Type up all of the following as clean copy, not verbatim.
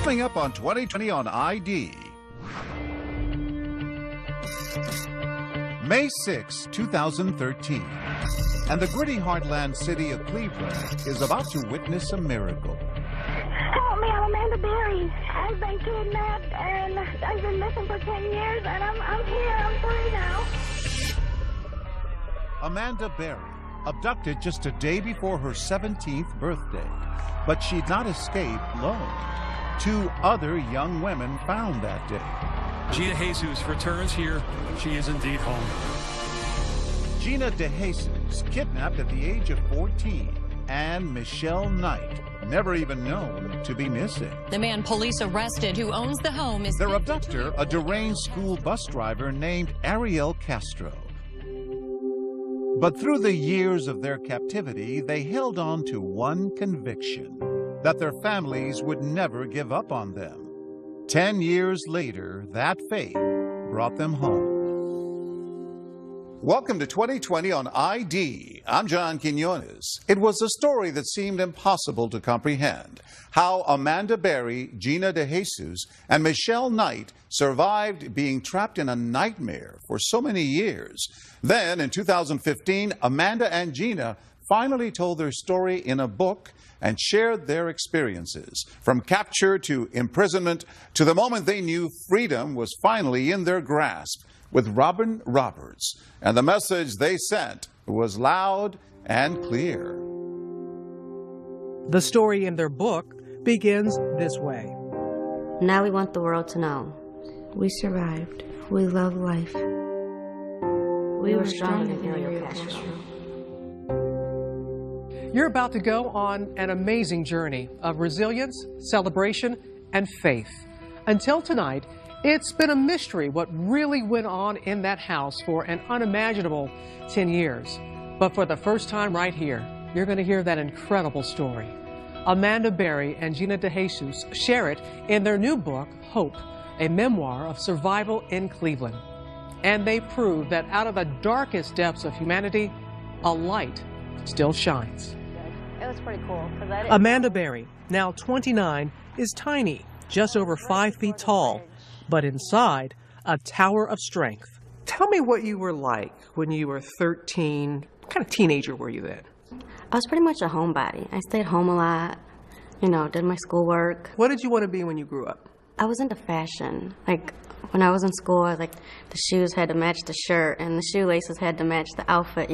Coming up on 2020 on ID. May 6, 2013. And the gritty heartland city of Cleveland is about to witness a miracle. Help me, I'm Amanda Berry. I've been kidnapped and I've been missing for 10 years and I'm here, I'm free now. Amanda Berry, abducted just a day before her 17th birthday. But she'd not escaped alone. 2 other young women found that day. Gina Jesus returns here. She is indeed home. Gina DeJesus, kidnapped at the age of 14, and Michelle Knight, never even known to be missing. The man police arrested who owns the home is... Their abductor, a deranged school bus driver named Ariel Castro. But through the years of their captivity, they held on to one conviction, that their families would never give up on them. 10 years later, that fate brought them home. Welcome to 2020 on ID. I'm John Quinones. It was a story that seemed impossible to comprehend. How Amanda Berry, Gina DeJesus, and Michelle Knight survived being trapped in a nightmare for so many years. Then, in 2015, Amanda and Gina finally told their story in a book and shared their experiences, from capture to imprisonment to the moment they knew freedom was finally in their grasp, with Robin Roberts. And the message they sent was loud and clear. The story in their book begins this way. Now we want the world to know. We survived. We love life. We were stronger than Ariel Castro. You're about to go on an amazing journey of resilience, celebration, and faith. Until tonight, it's been a mystery what really went on in that house for an unimaginable 10 years. But for the first time right here, you're going to hear that incredible story. Amanda Berry and Gina DeJesus share it in their new book, Hope, a memoir of survival in Cleveland. And they prove that out of the darkest depths of humanity, a light still shines. It was pretty cool. Amanda Berry, now 29, is tiny, just over 5 feet tall, but inside, a tower of strength. Tell me what you were like when you were 13. What kind of teenager were you then? I was pretty much a homebody. I stayed home a lot, did my schoolwork. What did you want to be when you grew up? I was into fashion. Like, when I was in school, the shoes had to match the shirt and the shoelaces had to match the outfit,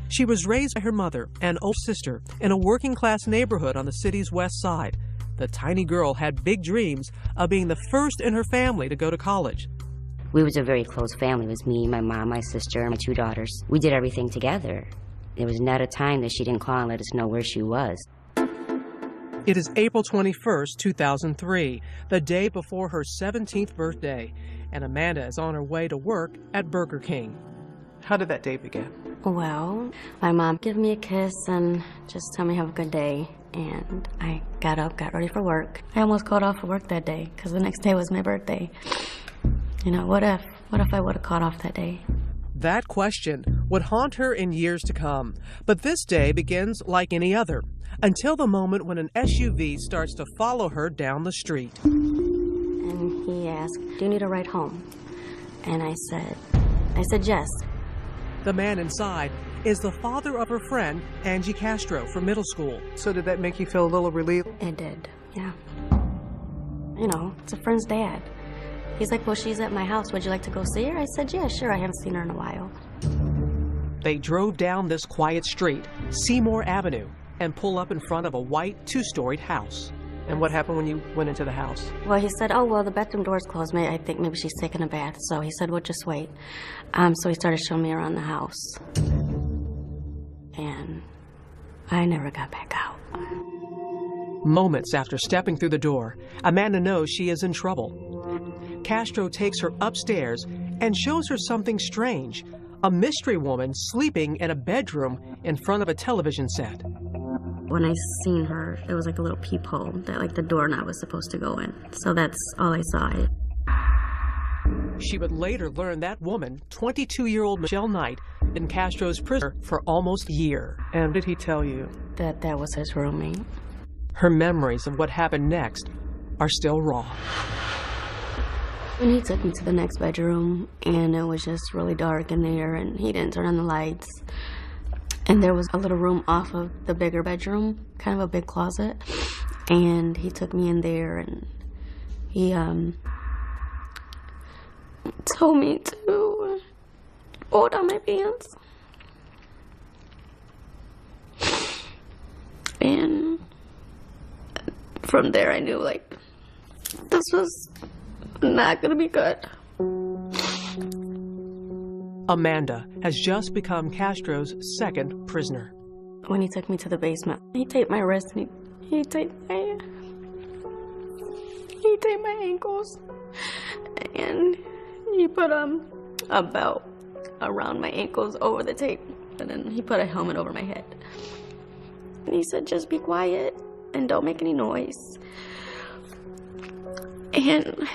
She was raised by her mother and older sister in a working-class neighborhood on the city's west side. The tiny girl had big dreams of being the first in her family to go to college. We was a very close family. It was me, my mom, my sister, and my 2 daughters. We did everything together. There was not a time that she didn't call and let us know where she was. It is April 21st, 2003, the day before her 17th birthday, and Amanda is on her way to work at Burger King. How did that day begin? Well, my mom gave me a kiss and just told me have a good day. And I got up, got ready for work. I almost called off for work that day because the next day was my birthday. What if I would have called off that day? That question would haunt her in years to come. But this day begins like any other, until the moment when an SUV starts to follow her down the street. And he asked, "Do you need a ride home?" And I said yes. The man inside is the father of her friend, Angie Castro, from middle school. So did that make you feel a little relieved? It did, yeah. It's a friend's dad. He's like, "Well, she's at my house. Would you like to go see her?" I said, "Yeah, sure. I haven't seen her in a while." They drove down this quiet street, Seymour Avenue, and pull up in front of a white 2-storied house. And what happened when you went into the house? Well, he said, "Oh, well, the bedroom door's closed. I think maybe she's taking a bath." So he said, "Well, just wait." So he started showing me around the house. And I never got back out. Moments after stepping through the door, Amanda knows she is in trouble. Castro takes her upstairs and shows her something strange, a mystery woman sleeping in a bedroom in front of a television set. When I seen her, it was like a little peephole that the doorknob was supposed to go in. So that's all I saw. She would later learn that woman, 22-year-old Michelle Knight, in Castro's prison for almost a year. And did he tell you? That was his roommate. Her memories of what happened next are still raw. When he took me to the next bedroom, and it was just really dark in there, and he didn't turn on the lights. And there was a little room off of the bigger bedroom, kind of a big closet. And he took me in there, and he told me to pull down my pants. And from there I knew, like, this was not gonna be good. Amanda has just become Castro's second prisoner. When he took me to the basement, he taped my wrist and he taped my ankles, and he put a belt around my ankles over the tape, and then he put a helmet over my head. And he said, just be quiet and don't make any noise, and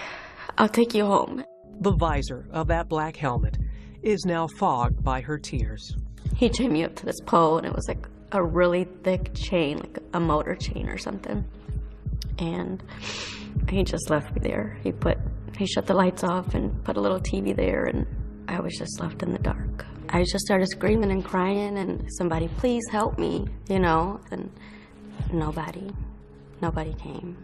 I'll take you home. The visor of that black helmet is now fogged by her tears. He chained me up to this pole, and it was like a really thick chain, like a motor chain or something. And he just left me there. He shut the lights off and put a little TV there, and I was just left in the dark. I just started screaming and crying, and somebody, please help me, you know, and nobody came.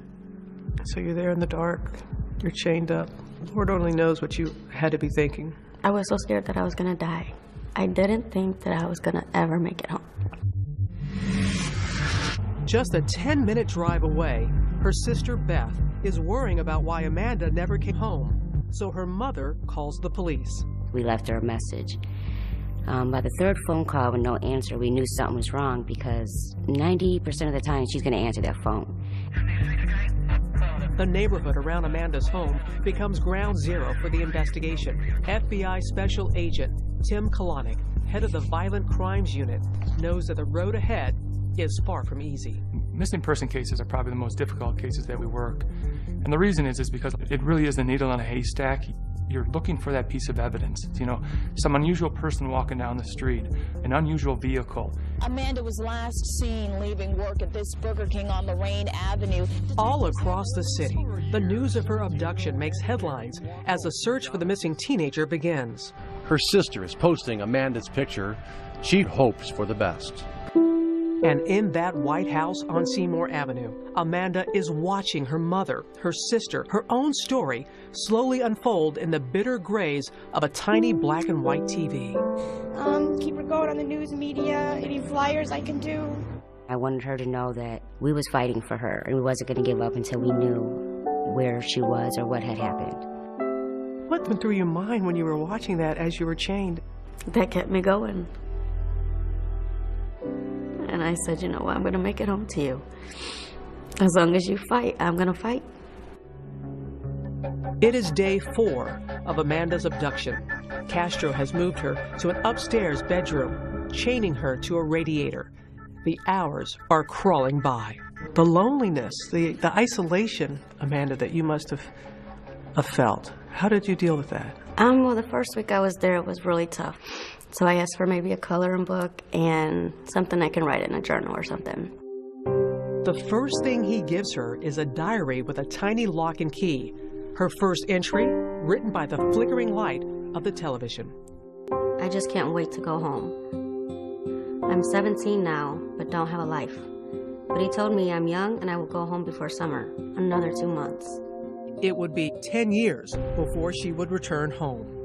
So you're there in the dark, you're chained up. Lord only knows what you had to be thinking. I was so scared that I was gonna die. I didn't think that I was gonna ever make it home. Just a 10-minute drive away, her sister Beth is worrying about why Amanda never came home. So her mother calls the police. We left her a message. By the third phone call with no answer, we knew something was wrong because 90% of the time she's going to answer that phone. The neighborhood around Amanda's home becomes ground zero for the investigation. FBI Special Agent Tim Kalanick, head of the Violent Crimes Unit, knows that the road ahead is far from easy. Missing person cases are probably the most difficult cases that we work. And the reason is because it really is the needle in a haystack. You're looking for that piece of evidence. You know, some unusual person walking down the street, an unusual vehicle. Amanda was last seen leaving work at this Burger King on Lorraine Avenue. All across the city, the news of her abduction makes headlines as the search for the missing teenager begins. Her sister is posting Amanda's picture. She hopes for the best. And in that White House on Seymour Avenue, Amanda is watching her mother, her sister, her own story slowly unfold in the bitter grays of a tiny black and white TV. Keep her going on the news media, any flyers I can do. I wanted her to know that we was fighting for her and we wasn't going to give up until we knew where she was or what had happened. What went through your mind when you were watching that as you were chained? That kept me going. And I said, you know what, I'm going to make it home to you. As long as you fight, I'm going to fight. It is day 4 of Amanda's abduction. Castro has moved her to an upstairs bedroom, chaining her to a radiator. The hours are crawling by. The loneliness, the isolation, Amanda, that you must have felt. How did you deal with that? Well, the first week I was there, it was really tough. So I asked for maybe a coloring book and something I can write in a journal or something. The first thing he gives her is a diary with a tiny lock and key. Her first entry, written by the flickering light of the television. I just can't wait to go home. I'm 17 now, but don't have a life. But he told me I'm young and I will go home before summer, another 2 months. It would be 10 years before she would return home.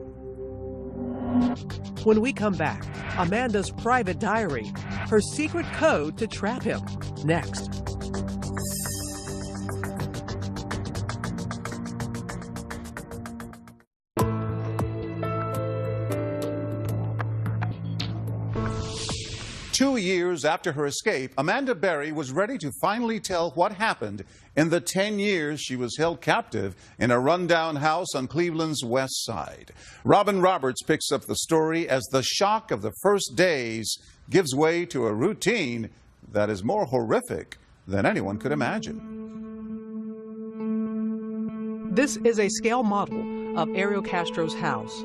When we come back, Amanda's private diary, her secret code to trap him, next. Two years after her escape, Amanda Berry was ready to finally tell what happened in the 10 years she was held captive in a rundown house on Cleveland's west side. Robin Roberts picks up the story as the shock of the first days gives way to a routine that is more horrific than anyone could imagine. This is a scale model of Ariel Castro's house.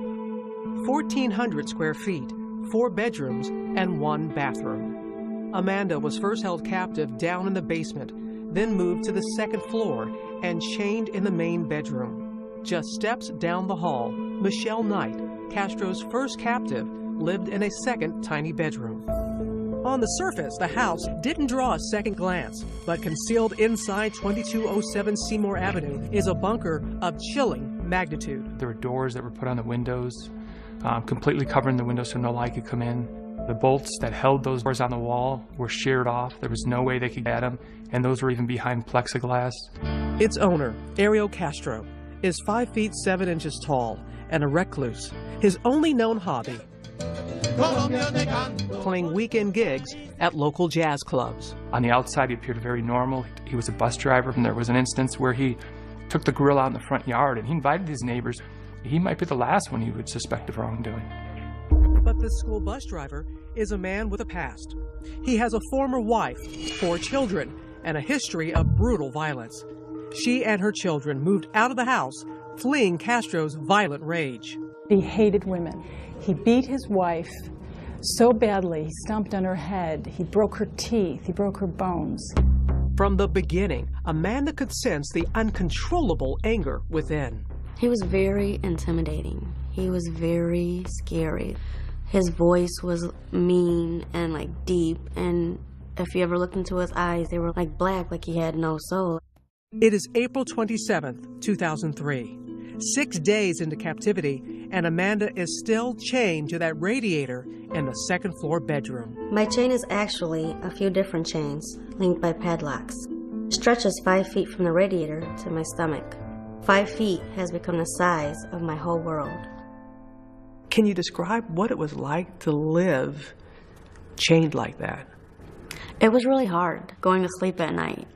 1,400 square feet, 4 bedrooms, and 1 bathroom. Amanda was first held captive down in the basement. then moved to the second floor and chained in the main bedroom. Just steps down the hall, Michelle Knight, Castro's first captive, lived in a second tiny bedroom. On the surface, the house didn't draw a second glance, but concealed inside 2207 Seymour Avenue is a bunker of chilling magnitude. There were doors that were put on the windows, completely covering the windows so no light could come in. The bolts that held those doors on the wall were sheared off. There was no way they could get them, and those were even behind plexiglass. Its owner, Ariel Castro, is 5 feet 7 inches tall and a recluse. His only known hobby, playing weekend gigs at local jazz clubs. On the outside, he appeared very normal. He was a bus driver, and there was an instance where he took the grill out in the front yard, and he invited his neighbors. He might be the last one you would suspect of wrongdoing. But this school bus driver is a man with a past. He has a former wife, 4 children, and a history of brutal violence. She and her children moved out of the house, fleeing Castro's violent rage. He hated women. He beat his wife so badly, he stomped on her head, he broke her teeth, he broke her bones. From the beginning, Amanda could sense the uncontrollable anger within. He was very intimidating. He was very scary. His voice was mean and like deep, and if you ever looked into his eyes, they were like black, like he had no soul. It is April 27th, 2003. 6 days into captivity, and Amanda is still chained to that radiator in the second floor bedroom. My chain is actually a few different chains linked by padlocks. It stretches 5 feet from the radiator to my stomach. 5 feet has become the size of my whole world. Can you describe what it was like to live chained like that? It was really hard going to sleep at night.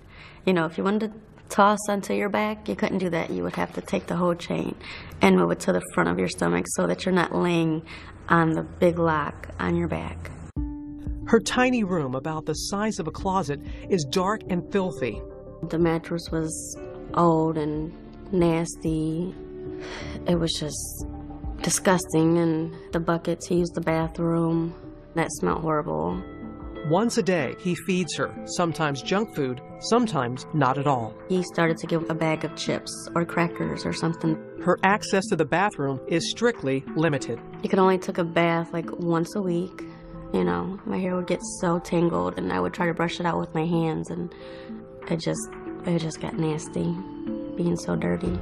You know, if you wanted to toss onto your back, you couldn't do that. You would have to take the whole chain and move it to the front of your stomach so that you're not laying on the big lock on your back. Her tiny room, about the size of a closet, is dark and filthy. The mattress was old and nasty. It was just disgusting, and the buckets, he used the bathroom. That smelled horrible. Once a day, he feeds her, sometimes junk food, sometimes not at all. He started to give a bag of chips or crackers or something. Her access to the bathroom is strictly limited. He could only take a bath like once a week. You know, my hair would get so tangled, and I would try to brush it out with my hands, and it just got nasty, being so dirty.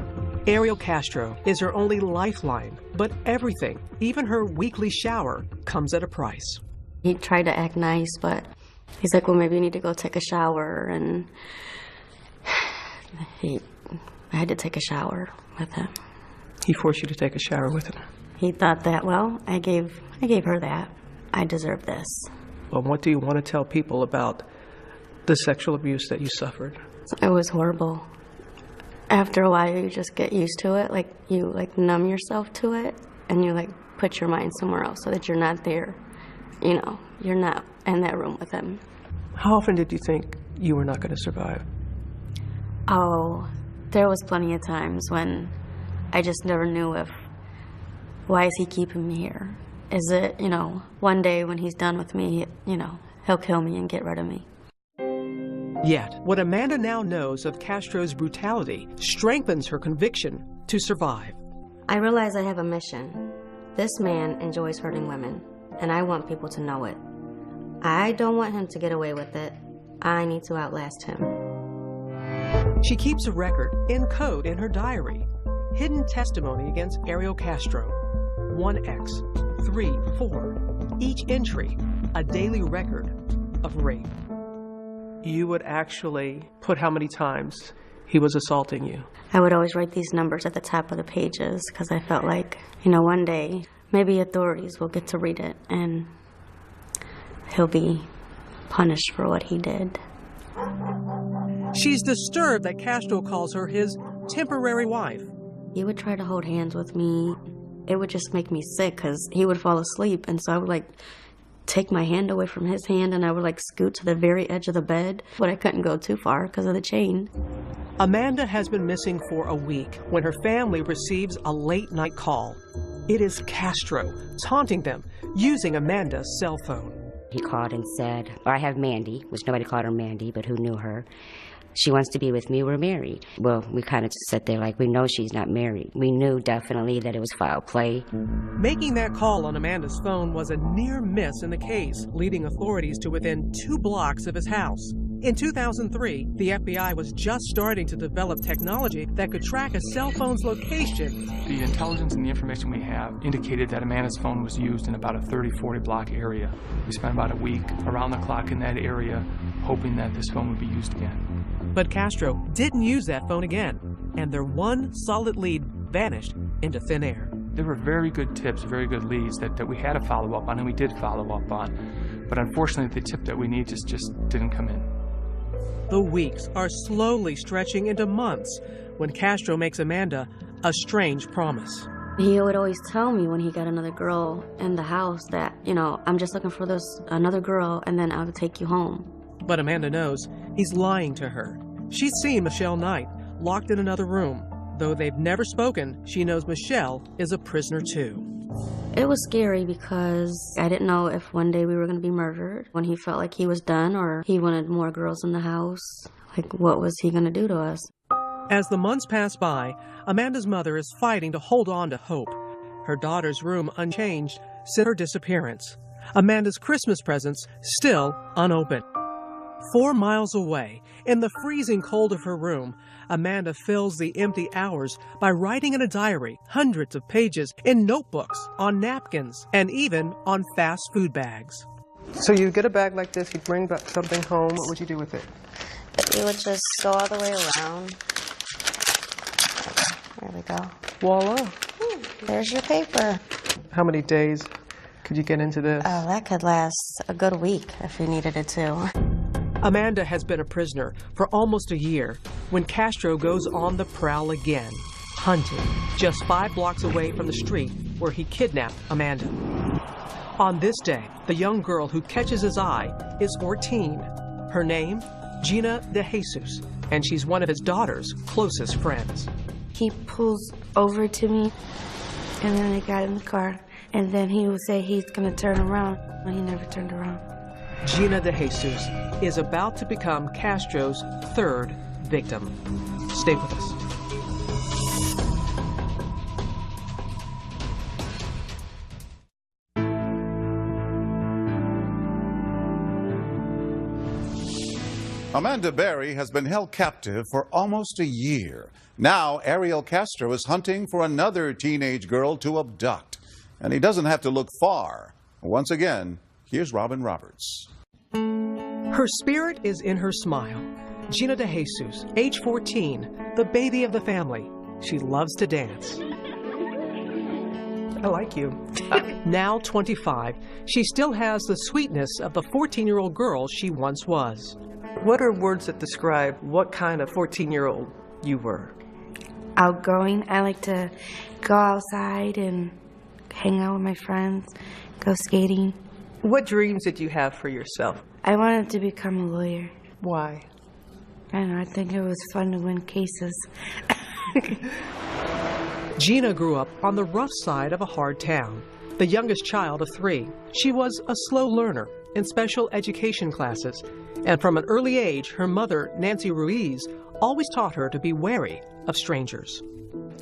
Ariel Castro is her only lifeline, but everything, even her weekly shower, comes at a price. He tried to act nice, but he's like, well, maybe you need to go take a shower, and I had to take a shower with him. He forced you to take a shower with him? He thought that, well, I gave her that. I deserve this. Well, what do you want to tell people about the sexual abuse that you suffered? It was horrible. After a while, you just get used to it. Like, you numb yourself to it, and you put your mind somewhere else so that you're not there. You know, you're not in that room with him. How often did you think you were not going to survive? Oh, there was plenty of times when I just never knew why is he keeping me here? Is it, one day when he's done with me, he'll kill me and get rid of me. Yet, what Amanda now knows of Castro's brutality strengthens her conviction to survive. I realize I have a mission. This man enjoys hurting women, and I want people to know it. I don't want him to get away with it. I need to outlast him. She keeps a record in code in her diary. Hidden testimony against Ariel Castro. 1X, 3, 4. Each entry, a daily record of rape. You would actually put how many times he was assaulting you? I would always write these numbers at the top of the pages because I felt like, one day maybe authorities will get to read it and he'll be punished for what he did. She's disturbed that Castro calls her his temporary wife. He would try to hold hands with me. It would just make me sick because he would fall asleep, and so I would take my hand away from his hand, and I would scoot to the very edge of the bed, but I couldn't go too far because of the chain. Amanda has been missing for a week when her family receives a late-night call. It is Castro taunting them using Amanda's cell phone. He called and said, I have Mandy, which nobody called her Mandy, but who knew her. She wants to be with me. We're married. Well, we kind of just sat there like we know she's not married. We knew definitely that it was foul play. Making that call on Amanda's phone was a near miss in the case, leading authorities to within 2 blocks of his house. In 2003, the FBI was just starting to develop technology that could track a cell phone's location. The intelligence and the information we have indicated that Amanda's phone was used in about a 30-40 block area. We spent about a week around the clock in that area, hoping that this phone would be used again. But Castro didn't use that phone again, and their one solid lead vanished into thin air. There were very good tips, very good leads that we had to follow up on, and we did follow up on. But unfortunately, the tip that we need just didn't come in. The weeks are slowly stretching into months when Castro makes Amanda a strange promise. He would always tell me when he got another girl in the house that, you know, I'm just looking for another girl and then I'll take you home. But Amanda knows he's lying to her. She's seen Michelle Knight locked in another room. Though they've never spoken, she knows Michelle is a prisoner too. It was scary because I didn't know if one day we were going to be murdered, when he felt like he was done or he wanted more girls in the house. Like, what was he going to do to us? As the months pass by, Amanda's mother is fighting to hold on to hope. Her daughter's room unchanged since her disappearance. Amanda's Christmas presents still unopened. 4 miles away, in the freezing cold of her room, Amanda fills the empty hours by writing in a diary, hundreds of pages, in notebooks, on napkins, and even on fast food bags. So you get a bag like this, you'd bring back something home, what would you do with it? You would just sew all the way around. There we go. Voila. There's your paper. How many days could you get into this? Oh, that could last a good week if you needed it to. Amanda has been a prisoner for almost a year when Castro goes on the prowl again, hunting just 5 blocks away from the street where he kidnapped Amanda. On this day, the young girl who catches his eye is 14. Her name, Gina DeJesus, and she's one of his daughter's closest friends. He pulls over to me, and then I got in the car, and then he would say he's going to turn around, but he never turned around. Gina DeJesus is about to become Castro's 3rd victim. Stay with us. Amanda Berry has been held captive for almost a year. Now, Ariel Castro is hunting for another teenage girl to abduct. And he doesn't have to look far. Once again, here's Robin Roberts. Her spirit is in her smile. Gina DeJesus, age 14, the baby of the family. She loves to dance. I like you. Now 25, she still has the sweetness of the 14-year-old girl she once was. What are words that describe what kind of 14-year-old you were? Outgoing. I like to go outside and hang out with my friends, go skating. What dreams did you have for yourself? I wanted to become a lawyer. Why? I don't know, I think it was fun to win cases. Gina grew up on the rough side of a hard town, the youngest child of 3. She was a slow learner in special education classes, and from an early age, her mother, Nancy Ruiz, always taught her to be wary of strangers.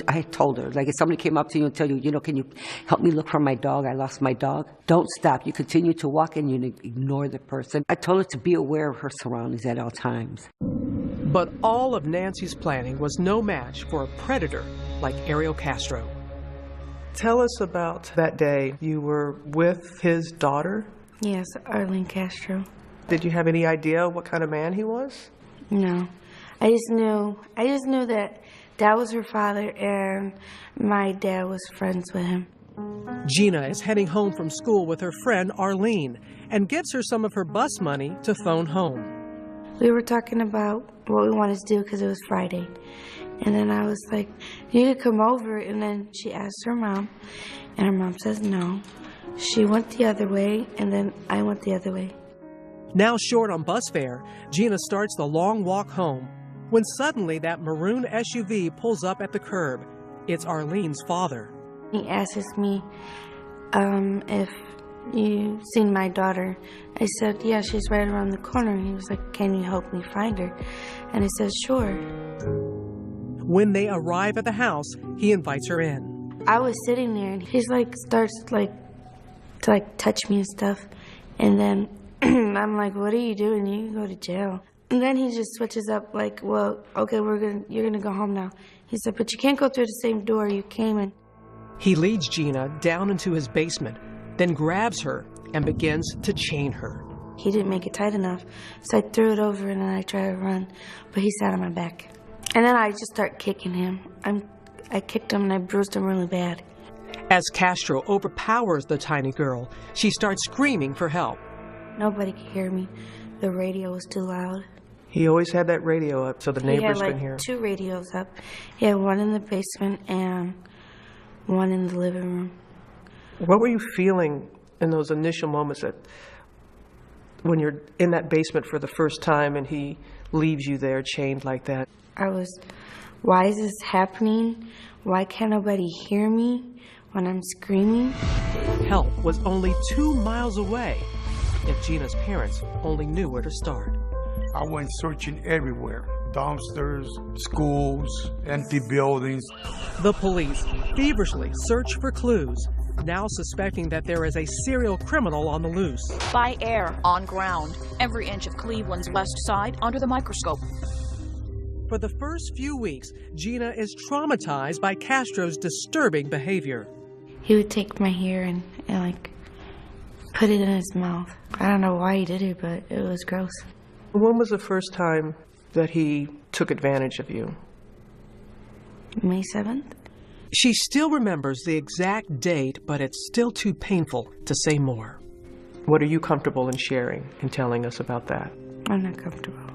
I told her, like, if somebody came up to you and tell you, you know, can you help me look for my dog? I lost my dog. Don't stop. You continue to walk and you ignore the person. I told her to be aware of her surroundings at all times. But all of Nancy's planning was no match for a predator like Ariel Castro. Tell us about that day you were with his daughter? Yes, Arlene Castro. Did you have any idea what kind of man he was? No. I just knew that that was her father and my dad was friends with him. Gina is heading home from school with her friend Arlene and gives her some of her bus money to phone home. We were talking about what we wanted to do because it was Friday. And then I was like, you could come over. And then she asked her mom, and her mom says no. She went the other way, and then I went the other way. Now short on bus fare, Gina starts the long walk home when suddenly that maroon SUV pulls up at the curb. It's Arlene's father. He asks me if you seen my daughter? I said, yeah, she's right around the corner. He was like, can you help me find her? And I said, sure. When they arrive at the house, he invites her in. I was sitting there, and he's like, starts to touch me and stuff. And then I'm like, what are you doing? You can go to jail. And then he just switches up like, well, okay, you're gonna go home now. He said, but you can't go through the same door you came in. He leads Gina down into his basement, then grabs her and begins to chain her. He didn't make it tight enough, so I threw it over and then I tried to run, but he sat on my back. And then I just start kicking him. I kicked him and I bruised him really bad. As Castro overpowers the tiny girl, she starts screaming for help. Nobody could hear me. The radio was too loud. He always had that radio up so the neighbors could hear. He had 2 radios up. He had one in the basement and one in the living room. What were you feeling in those initial moments when you're in that basement for the first time and he leaves you there chained like that? I was, why is this happening? Why can't nobody hear me when I'm screaming? Help was only 2 miles away if Gina's parents only knew where to start. I went searching everywhere. Dumpsters, schools, empty buildings. The police feverishly search for clues, now suspecting that there is a serial criminal on the loose. By air, on ground, every inch of Cleveland's west side under the microscope. For the first few weeks, Gina is traumatized by Castro's disturbing behavior. He would take my hair and put it in his mouth. I don't know why he did it, but it was gross. When was the first time that he took advantage of you? May 7th. She still remembers the exact date, but it's still too painful to say more. What are you comfortable in sharing and telling us about that? I'm not comfortable.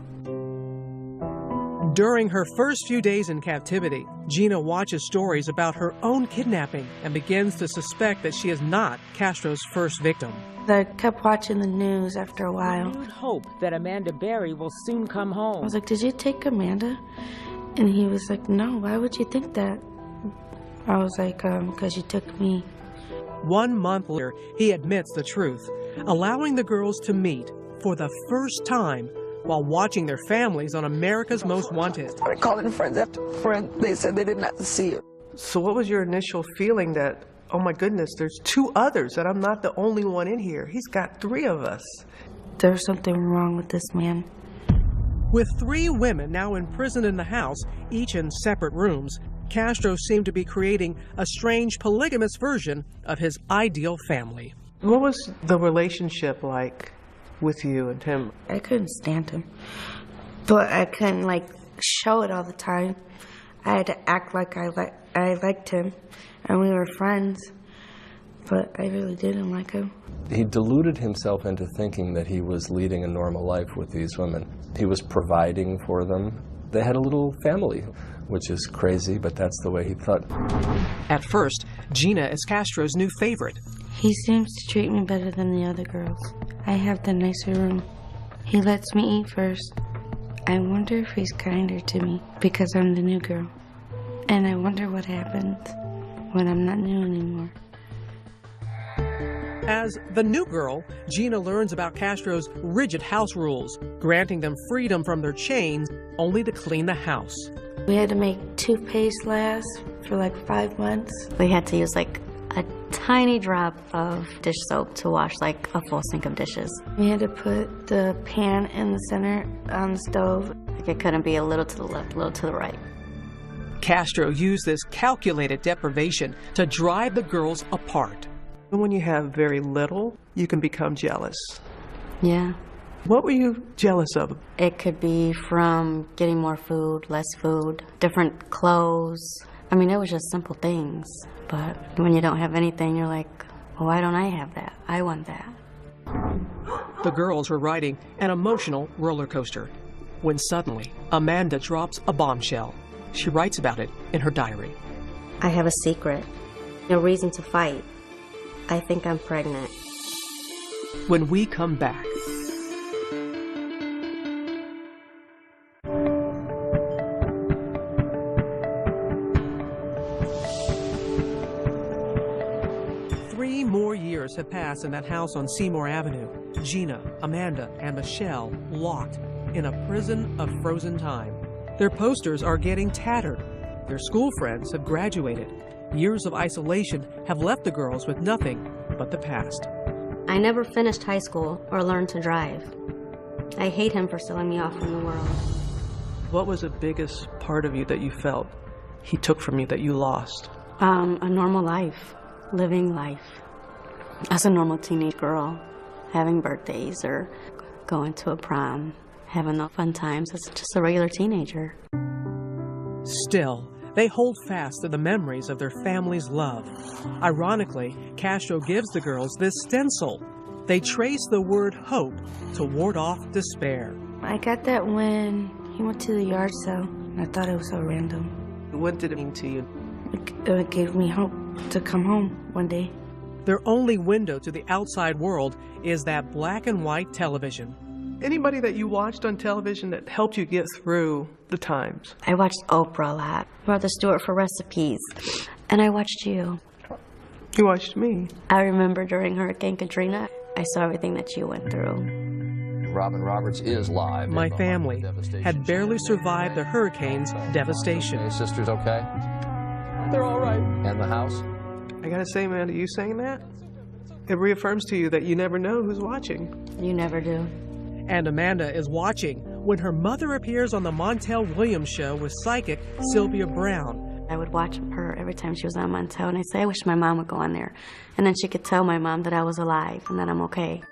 During her first few days in captivity, Gina watches stories about her own kidnapping and begins to suspect that she is not Castro's first victim. I kept watching the news after a while. You'd hope that Amanda Berry will soon come home. I was like, did you take Amanda? And he was like, no, why would you think that? I was like, because you took me. 1 month later, he admits the truth, allowing the girls to meet for the first time while watching their families on America's Most Wanted. I started calling friends after friends. They said they didn't have to see her. So what was your initial feeling that, oh my goodness, there's 2 others, that I'm not the only one in here? He's got 3 of us. There's something wrong with this man. With 3 women now imprisoned in the house, each in separate rooms, Castro seemed to be creating a strange polygamous version of his ideal family. What was the relationship like with you and him? I couldn't stand him, but I couldn't show it all the time. I had to act like I liked him, and we were friends, but I really didn't like him. He deluded himself into thinking that he was leading a normal life with these women. He was providing for them. They had a little family, which is crazy, but that's the way he thought. At first, Gina is Castro's new favorite. He seems to treat me better than the other girls. I have the nicer room. He lets me eat first. I wonder if he's kinder to me because I'm the new girl. And I wonder what happens when I'm not new anymore. As the new girl, Gina learns about Castro's rigid house rules, granting them freedom from their chains only to clean the house. We had to make toothpaste last for 5 months. We had to use a tiny drop of dish soap to wash a full sink of dishes. We had to put the pan in the center on the stove. It couldn't be a little to the left, a little to the right. Castro used this calculated deprivation to drive the girls apart. When you have very little, you can become jealous. Yeah. What were you jealous of? It could be from getting more food, less food, different clothes. I mean, it was just simple things. But when you don't have anything, you're like, well, why don't I have that? I want that. The girls were riding an emotional roller coaster when suddenly Amanda drops a bombshell. She writes about it in her diary. I have a secret. No reason to fight. I think I'm pregnant. When we come back. more years have passed in that house on Seymour Avenue. Gina, Amanda, and Michelle locked in a prison of frozen time. Their posters are getting tattered. Their school friends have graduated. Years of isolation have left the girls with nothing but the past. I never finished high school or learned to drive. I hate him for selling me off from the world. What was the biggest part of you that you felt he took from you that you lost? A normal life, living life. As a normal teenage girl, having birthdays or going to a prom, having the fun times as just a regular teenager. Still, they hold fast to the memories of their family's love. Ironically, Castro gives the girls this stencil. They trace the word hope to ward off despair. I got that when he went to the yard sale. I thought it was so random. What did it mean to you? It gave me hope to come home one day. Their only window to the outside world is that black and white television. Anybody that you watched on television that helped you get through the times? I watched Oprah a lot, Martha Stewart for recipes, and I watched you. You watched me? I remember during Hurricane Katrina, I saw everything that you went through. Robin Roberts is live. My family had barely survived the hurricane's devastation. Your sister's okay? They're all right. And the house? I gotta say, Amanda, you saying that? It reaffirms to you that you never know who's watching. You never do. And Amanda is watching when her mother appears on the Montel Williams show with psychic Sylvia Brown. I would watch her every time she was on Montel, and I'd say, I wish my mom would go on there. And then she could tell my mom that I was alive and that I'm okay.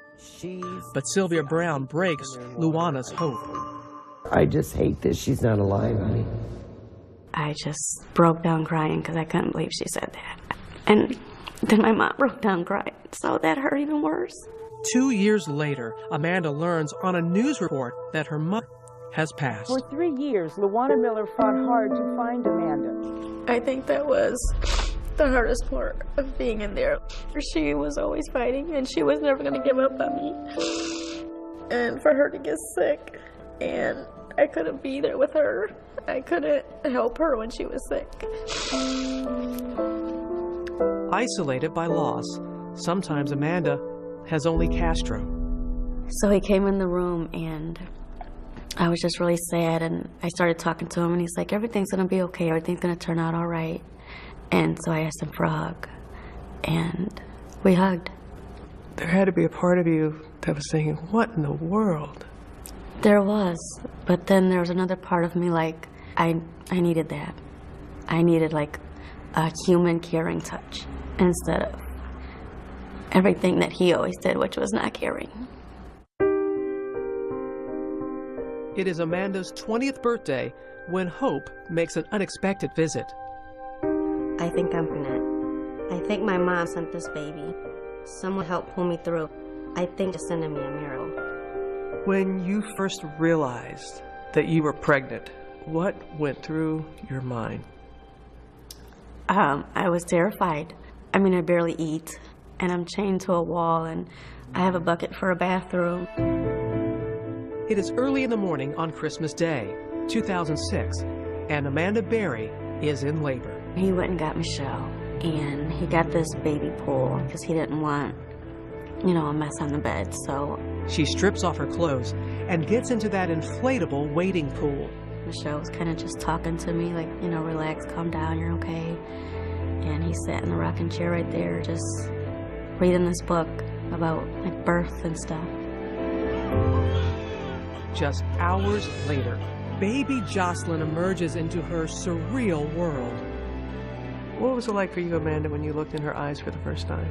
But Sylvia Brown breaks Luana's hope. I just hate that she's not alive, honey. I just broke down crying because I couldn't believe she said that. And then my mom broke down crying, so that hurt even worse. 2 years later, Amanda learns on a news report that her mother has passed. For 3 years, Luana Miller fought hard to find Amanda. I think that was the hardest part of being in there. She was always fighting, and she was never going to give up on me. And for her to get sick, and I couldn't be there with her. I couldn't help her when she was sick. Isolated by loss, sometimes Amanda has only Castro. So he came in the room, and I was just really sad, and I started talking to him, and he's like, everything's gonna be okay, everything's gonna turn out all right. And so I asked him for a hug, and we hugged. There had to be a part of you that was saying, what in the world? There was, but then there was another part of me like, I needed that. I needed like a human caring touch instead of everything that he always did, which was not caring. It is Amanda's 20th birthday when Hope makes an unexpected visit. I think I'm pregnant. I think my mom sent this baby. Someone helped pull me through. I think it's sending me a miracle. When you first realized that you were pregnant, what went through your mind? I was terrified. I mean, I barely eat, and I'm chained to a wall, and I have a bucket for a bathroom. It is early in the morning on Christmas Day, 2006, and Amanda Berry is in labor. He went and got Michelle, and he got this baby pool because he didn't want, a mess on the bed, so. She strips off her clothes and gets into that inflatable wading pool. Michelle was kind of just talking to me like, relax, calm down, you're okay. And he sat in the rocking chair right there just reading this book about like birth and stuff. Just hours later, baby Jocelyn emerges into her surreal world. What was it like for you, Amanda, when you looked in her eyes for the first time?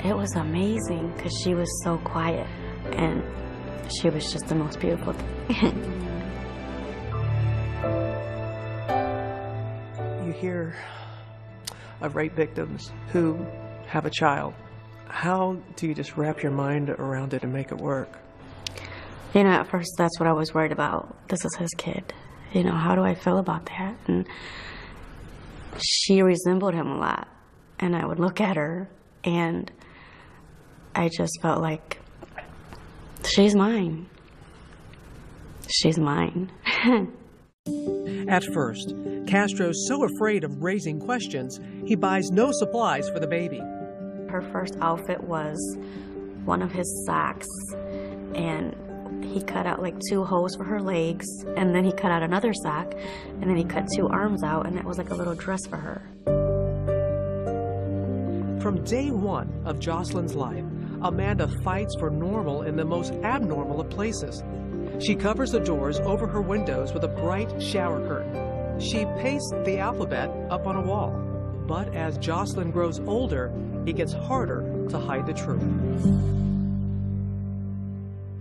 It was amazing because she was so quiet and she was just the most beautiful thing. You hear of rape victims who have a child. How do you just wrap your mind around it and make it work? At first that's what I was worried about. This is his kid. How do I feel about that? And she resembled him a lot. And I would look at her and I just felt like, she's mine. She's mine. At first, Castro's so afraid of raising questions, he buys no supplies for the baby. her first outfit was one of his socks, and he cut out like 2 holes for her legs, and then he cut out another sock, and then he cut 2 arms out, and it was like a little dress for her. From day one of Jocelyn's life, Amanda fights for normal in the most abnormal of places. She covers the doors over her windows with a bright shower curtain. She pastes the alphabet up on a wall. But as Jocelyn grows older, it gets harder to hide the truth.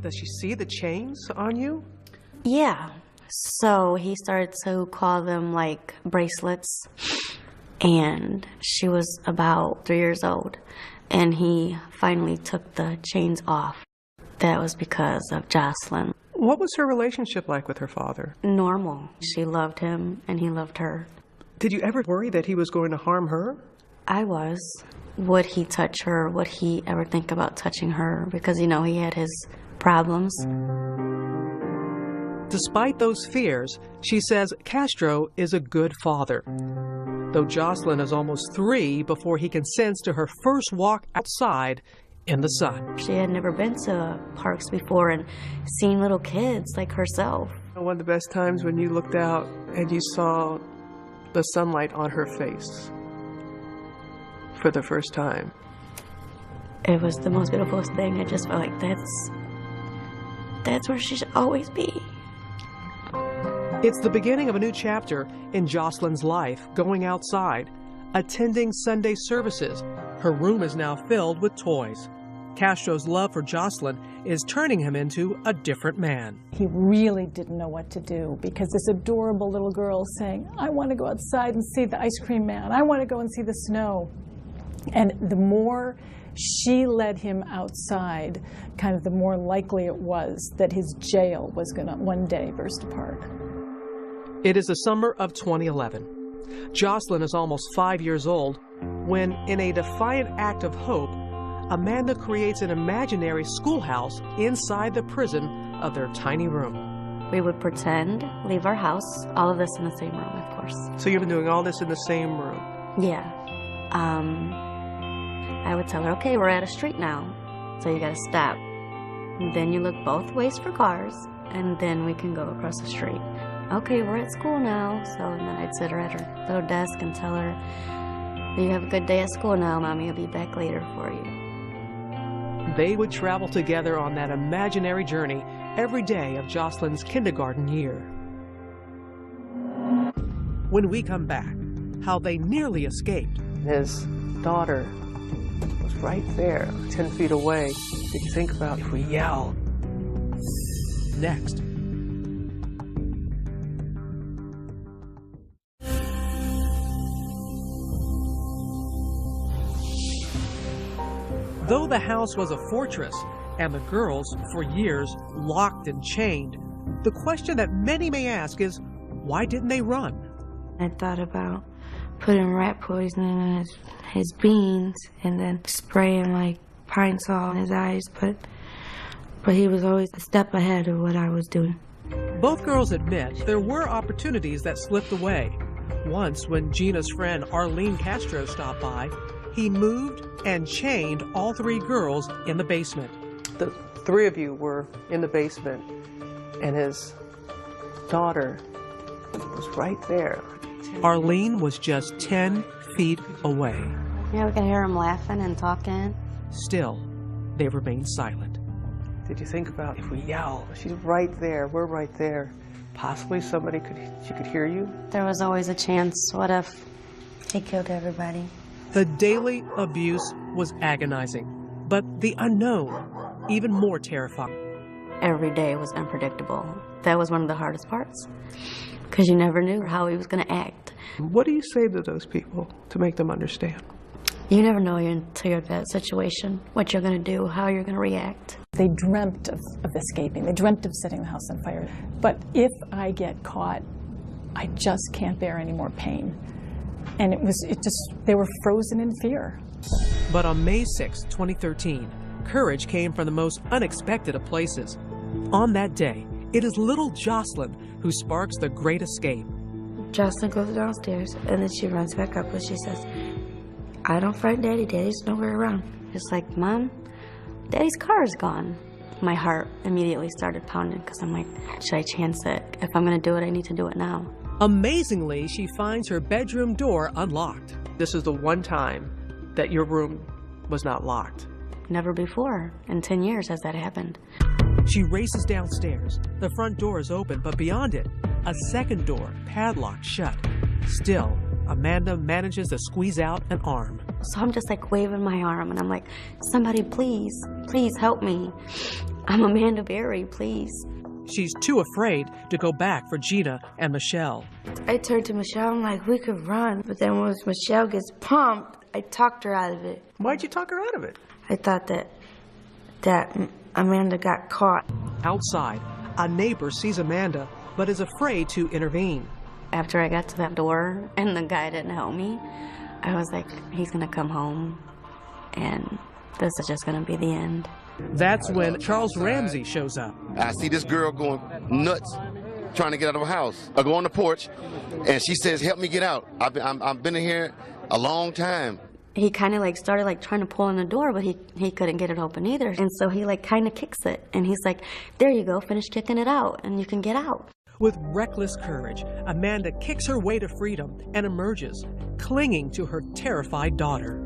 Does she see the chains on you? Yeah. So he started to call them like bracelets, and she was about 3 years old, and he finally took the chains off. That was because of Jocelyn. What was her relationship like with her father? Normal. She loved him, and he loved her. Did you ever worry that he was going to harm her? I was. Would he touch her? Would he ever think about touching her? Because, you know, he had his problems. Despite those fears, she says Castro is a good father. Though Jocelyn is almost 3 before he consents to her first walk outside in the sun. She had never been to parks before and seen little kids like herself. One of the best times when you looked out and you saw the sunlight on her face for the first time. It was the most beautiful thing. I just felt like that's where she should always be. It's the beginning of a new chapter in Jocelyn's life, going outside, attending Sunday services. Her room is now filled with toys. Castro's love for Jocelyn is turning him into a different man. He really didn't know what to do because this adorable little girl saying, I want to go outside and see the ice cream man. I want to go and see the snow. And the more she led him outside, kind of the more likely it was that his jail was going to one day burst apart. It is the summer of 2011. Jocelyn is almost 5 years old when, in a defiant act of hope, Amanda creates an imaginary schoolhouse inside the prison of their tiny room. We would pretend, leave our house, all of this in the same room, of course. So you've been doing all this in the same room? Yeah. I would tell her, okay, we're at a street now, so you gotta stop. Then you look both ways for cars, and then we can go across the street. Okay, we're at school now, so and then I'd sit her at her little desk and tell her, you have a good day at school now, Mommy, I'll be back later for you. They would travel together on that imaginary journey every day of Jocelyn's kindergarten year. When we come back, how they nearly escaped. His daughter was right there, 10 feet away. Did you think about if we yell? Next. Though the house was a fortress and the girls, for years, locked and chained, the question that many may ask is, why didn't they run? I thought about putting rat poison in his beans and then spraying like pine saw in his eyes, but he was always a step ahead of what I was doing. Both girls admit there were opportunities that slipped away. Once, when Gina's friend Arlene Castro stopped by, he moved and chained all 3 girls in the basement. The 3 of you were in the basement, and his daughter was right there. Arlene was just 10 feet away. Yeah, we can hear him laughing and talking. Still, they remained silent. Did you think about if we yell, she's right there, we're right there, possibly she could hear you? There was always a chance. What if he killed everybody? The daily abuse was agonizing, but the unknown, even more terrifying. Every day was unpredictable. That was one of the hardest parts, because you never knew how he was going to act. What do you say to those people to make them understand? You never know until you're in that situation, what you're going to do, how you're going to react. They dreamt of escaping. They dreamt of setting the house on fire. But if I get caught, I just can't bear any more pain. And they were frozen in fear. But on May 6, 2013, courage came from the most unexpected of places. On that day, it is little Jocelyn who sparks the great escape. Jocelyn goes downstairs, and then she runs back up, and she says, I don't find Daddy. Daddy's nowhere around. It's like, Mom, Daddy's car is gone. My heart immediately started pounding because I'm like, should I chance it? If I'm going to do it, I need to do it now. Amazingly, she finds her bedroom door unlocked. This is the one time that your room was not locked. Never before. In 10 years has that happened. She races downstairs. The front door is open, but beyond it, a second door, padlocked shut. Still, Amanda manages to squeeze out an arm. So I'm just like waving my arm and I'm like, somebody please, please help me. I'm Amanda Berry, please. She's too afraid to go back for Gina and Michelle. I turned to Michelle, I'm like, we could run. But then once Michelle gets pumped, I talked her out of it. Why'd you talk her out of it? I thought that Amanda got caught. Outside, a neighbor sees Amanda, but is afraid to intervene. After I got to that door and the guy didn't help me, I was like, he's gonna come home and this is just gonna be the end. That's when Charles Ramsey shows up. I see this girl going nuts, trying to get out of her house. I go on the porch and she says, help me get out. I've been in here a long time. He kind of like started like trying to pull on the door, but he couldn't get it open either. And so he like kind of kicks it and he's like, there you go, finish kicking it out and you can get out. With reckless courage, Amanda kicks her way to freedom and emerges, clinging to her terrified daughter.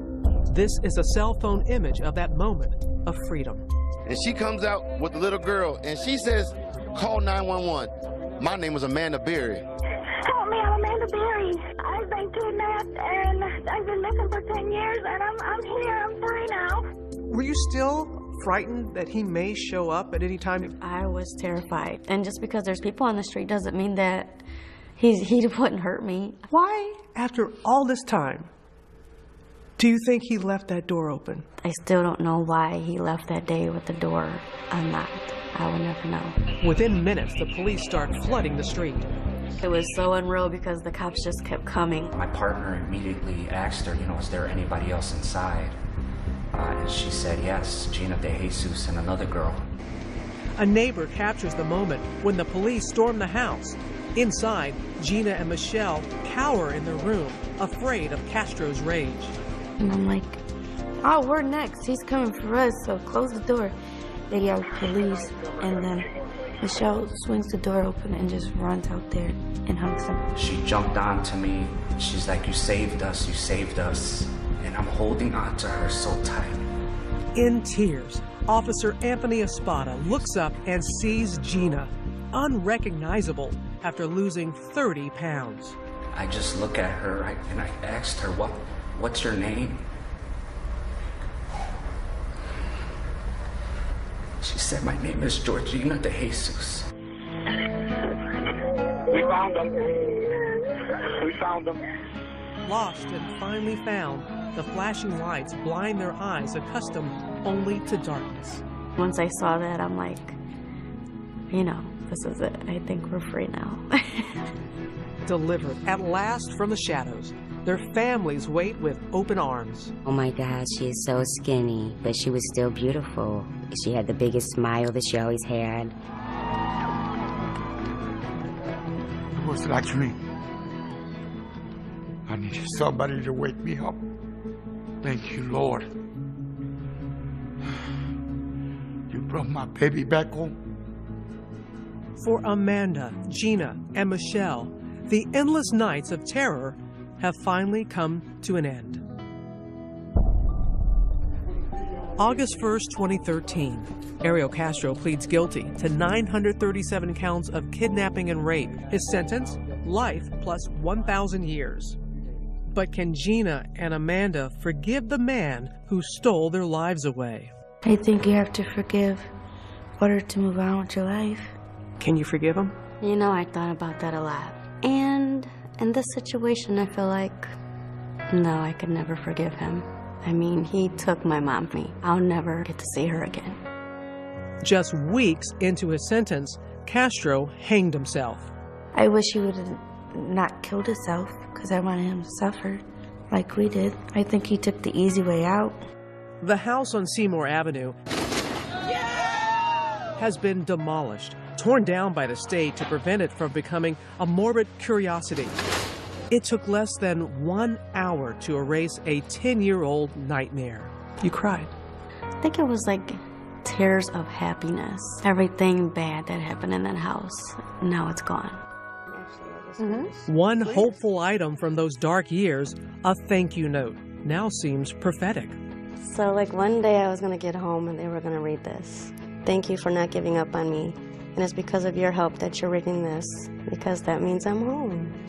This is a cell phone image of that moment of freedom. And she comes out with the little girl and she says, call 911. My name is Amanda Berry. Help me, I'm Amanda Berry. I've been kidnapped and I've been missing for 10 years and I'm here, I'm free now. Were you still frightened that he may show up at any time? I was terrified. And just because there's people on the street doesn't mean that he wouldn't hurt me. Why, after all this time, do you think he left that door open? I still don't know why he left that day with the door unlocked. I will never know. Within minutes, the police start flooding the street. It was so unreal because the cops just kept coming. My partner immediately asked her, is there anybody else inside? And she said, yes, Gina DeJesus and another girl. A neighbor captures the moment when the police storm the house. Inside, Gina and Michelle cower in their room, afraid of Castro's rage. And I'm like, oh, we're next. He's coming for us, so close the door. They yell police, and then Michelle swings the door open and just runs out there and hugs him. She jumped onto me. She's like, you saved us, you saved us. And I'm holding on to her so tight. In tears, Officer Anthony Espada looks up and sees Gina, unrecognizable after losing 30 pounds. I just look at her and I asked her, what's your name? She said, my name is Georgina DeJesus. We found them. We found them. Lost and finally found, the flashing lights blind their eyes accustomed only to darkness. Once I saw that, I'm like, this is it. I think we're free now. Delivered at last from the shadows, their families wait with open arms. Oh my God, she is so skinny, but she was still beautiful. She had the biggest smile that she always had. It was like me. I needed somebody to wake me up. Thank you, Lord. You brought my baby back home. For Amanda, Gina, and Michelle, the endless nights of terror have finally come to an end. August 1st, 2013, Ariel Castro pleads guilty to 937 counts of kidnapping and rape. His sentence, life plus 1,000 years. But can Gina and Amanda forgive the man who stole their lives away? I think you have to forgive in order to move on with your life. Can you forgive him? I thought about that a lot. And in this situation, I feel like, no, I could never forgive him. I mean, he took my mom from me. I'll never get to see her again. Just weeks into his sentence, Castro hanged himself. I wish he would have not killed himself because I wanted him to suffer like we did. I think he took the easy way out. The house on Seymour Avenue has been demolished, torn down by the state to prevent it from becoming a morbid curiosity. It took less than 1 hour to erase a 10-year-old nightmare. You cried. I think it was like tears of happiness. Everything bad that happened in that house, now it's gone. One hopeful item from those dark years, a thank you note, now seems prophetic. So like one day I was going to get home and they were going to read this. Thank you for not giving up on me. And it's because of your help that you're reading this, because that means I'm home.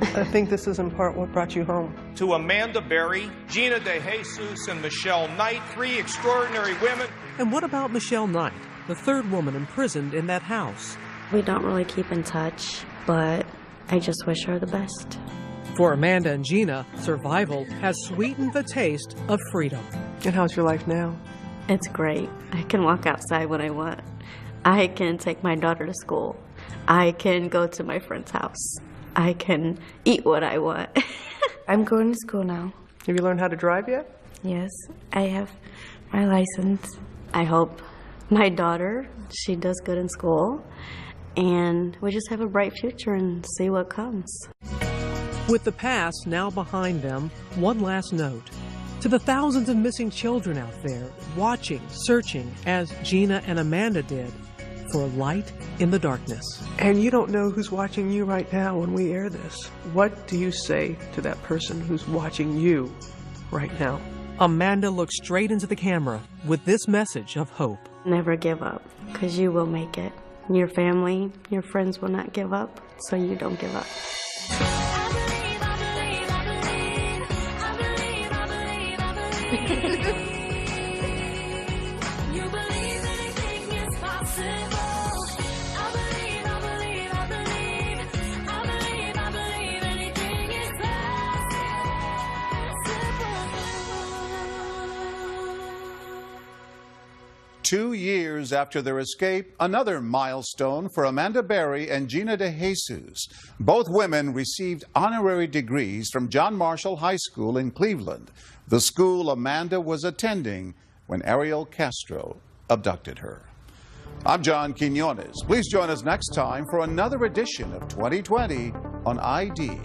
I think this is in part what brought you home. To Amanda Berry, Gina DeJesus, and Michelle Knight, 3 extraordinary women. And what about Michelle Knight, the 3rd woman imprisoned in that house? We don't really keep in touch, but I just wish her the best. For Amanda and Gina, survival has sweetened the taste of freedom. And how's your life now? It's great. I can walk outside when I want. I can take my daughter to school. I can go to my friend's house. I can eat what I want. I'm going to school now. Have you learned how to drive yet? Yes, I have my license. I hope my daughter, she does good in school, and we just have a bright future and see what comes. With the past now behind them, one last note. To the thousands of missing children out there, watching, searching, as Gina and Amanda did, for light in the darkness. And you don't know who's watching you right now when we air this. What do you say to that person who's watching you right now? Amanda looked straight into the camera with this message of hope. Never give up, because you will make it. Your family, your friends will not give up, so you don't give up. Two years after their escape, another milestone for Amanda Berry and Gina DeJesus. Both women received honorary degrees from John Marshall High School in Cleveland, the school Amanda was attending when Ariel Castro abducted her. I'm John Quinones. Please join us next time for another edition of 2020 on ID.